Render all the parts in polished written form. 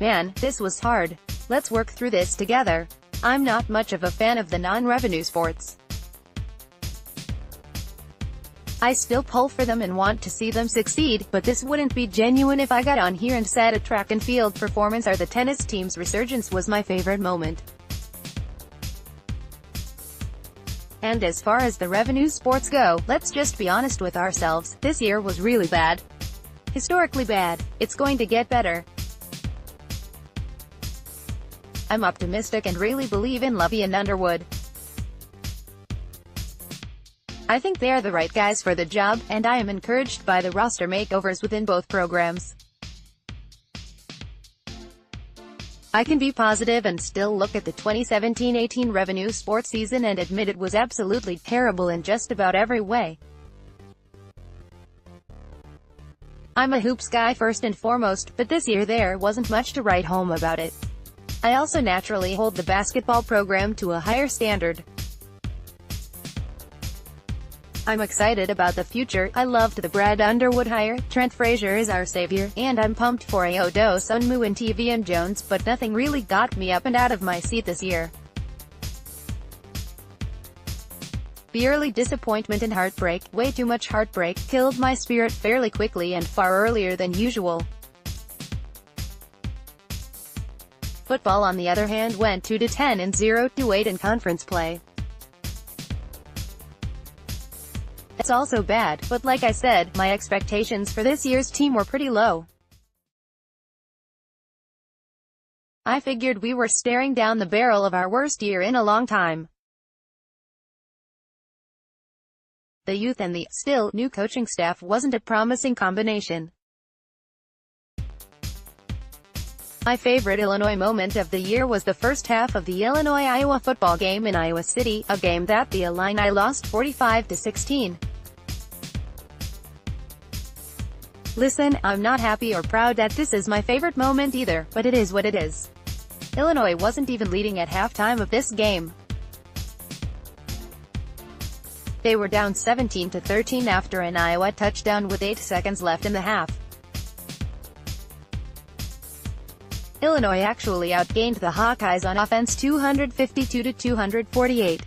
Man, this was hard. Let's work through this together. I'm not much of a fan of the non-revenue sports. I still pull for them and want to see them succeed, but this wouldn't be genuine if I got on here and said a track and field performance or the tennis team's resurgence was my favorite moment. And as far as the revenue sports go, let's just be honest with ourselves, this year was really bad. Historically bad. It's going to get better. I'm optimistic and really believe in Lovie and Underwood. I think they are the right guys for the job, and I am encouraged by the roster makeovers within both programs. I can be positive and still look at the 2017-18 revenue sports season and admit it was absolutely terrible in just about every way. I'm a hoops guy first and foremost, but this year there wasn't much to write home about it. I also naturally hold the basketball program to a higher standard. I'm excited about the future. I loved the Brad Underwood hire, Trent Frazier is our savior, and I'm pumped for Ayodo Sunmu and TVM Jones, but nothing really got me up and out of my seat this year. The early disappointment and heartbreak, way too much heartbreak, killed my spirit fairly quickly and far earlier than usual. Football on the other hand went 2-10 and 0-8 in conference play. It's also bad, but like I said, my expectations for this year's team were pretty low. I figured we were staring down the barrel of our worst year in a long time. The youth and the, still, new coaching staff wasn't a promising combination. My favorite Illinois moment of the year was the first half of the Illinois-Iowa football game in Iowa City, a game that the Illini lost 45-16. Listen, I'm not happy or proud that this is my favorite moment either, but it is what it is. Illinois wasn't even leading at halftime of this game. They were down 17-13 after an Iowa touchdown with 8 seconds left in the half. Illinois actually outgained the Hawkeyes on offense 252-248.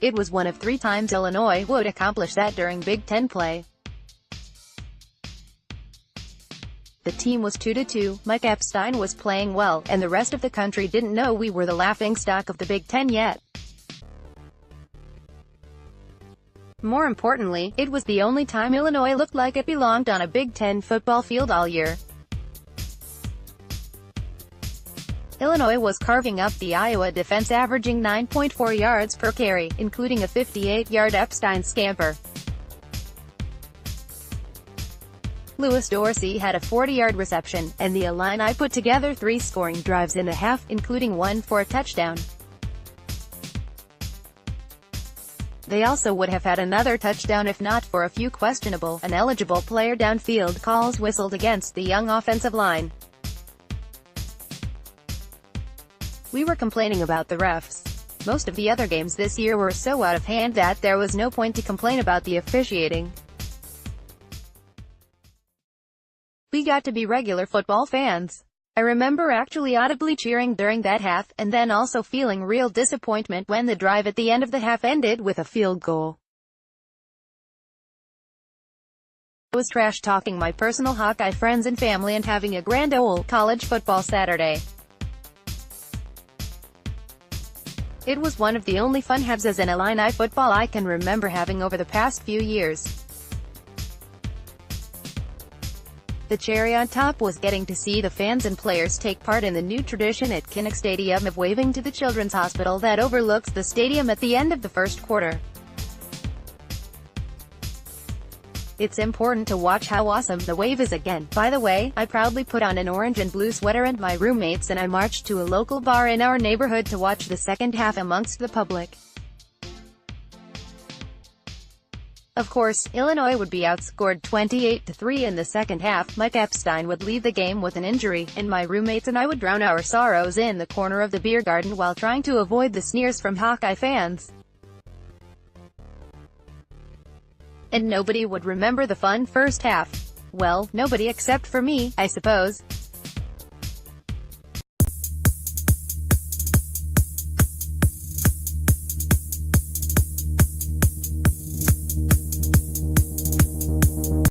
It was one of 3 times Illinois would accomplish that during Big Ten play. The team was 2-2, Mike Epstein was playing well, and the rest of the country didn't know we were the laughingstock of the Big Ten yet. More importantly, it was the only time Illinois looked like it belonged on a Big Ten football field all year. Illinois was carving up the Iowa defense, averaging 9.4 yards per carry, including a 58-yard Epstein scamper. Lewis Dorsey had a 40-yard reception, and the Illini put together 3 scoring drives in the half, including one for a touchdown. They also would have had another touchdown if not for a few questionable, ineligible player downfield calls whistled against the young offensive line. We were complaining about the refs. Most of the other games this year were so out of hand that there was no point to complain about the officiating. We got to be regular football fans. I remember actually audibly cheering during that half, and then also feeling real disappointment when the drive at the end of the half ended with a field goal. I was trash-talking my personal Hawkeye friends and family and having a grand old college football Saturday. It was one of the only fun halves as an Illini football I can remember having over the past few years. The cherry on top was getting to see the fans and players take part in the new tradition at Kinnick Stadium of waving to the Children's Hospital that overlooks the stadium at the end of the first quarter. It's important to watch how awesome the wave is again. By the way, I proudly put on an orange and blue sweater and my roommates and I marched to a local bar in our neighborhood to watch the second half amongst the public. Of course, Illinois would be outscored 28-3 in the second half, Mike Epstein would leave the game with an injury, and my roommates and I would drown our sorrows in the corner of the beer garden while trying to avoid the sneers from Hawkeye fans. And nobody would remember the fun first half. Well, nobody except for me, I suppose.